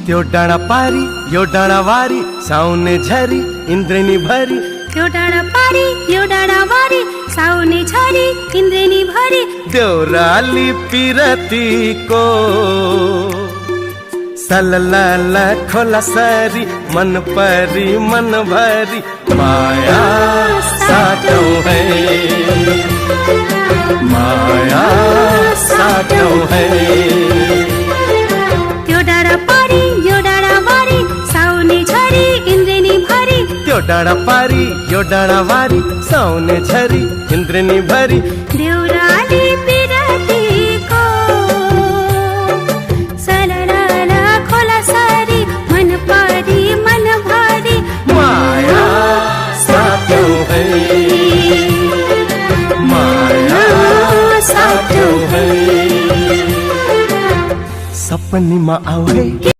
त्यो डाँडा पारी यो डाँडा वारी साउने झरी इन्द्रेणी भरी त्यो डाँडा पारी यो डाँडा वारी साउने झरी इन्द्रेणी भरी देउराली पिरतीको सलला खोला सरी मन परी मन भरी माया साटौं है माया साटौं है त्यो डाँडा पारी यो डाँडा वारी साउने झरी इन्द्रेणी भरी त्यो डाँडा पारी यो डाँडा वारी साउने झरी इन्द्रेणी भरी देउराली पिरतीको सलला खोला सरी मन परी मन भरी माया साटौं है माया साटौं है सपनीमा आऊ है।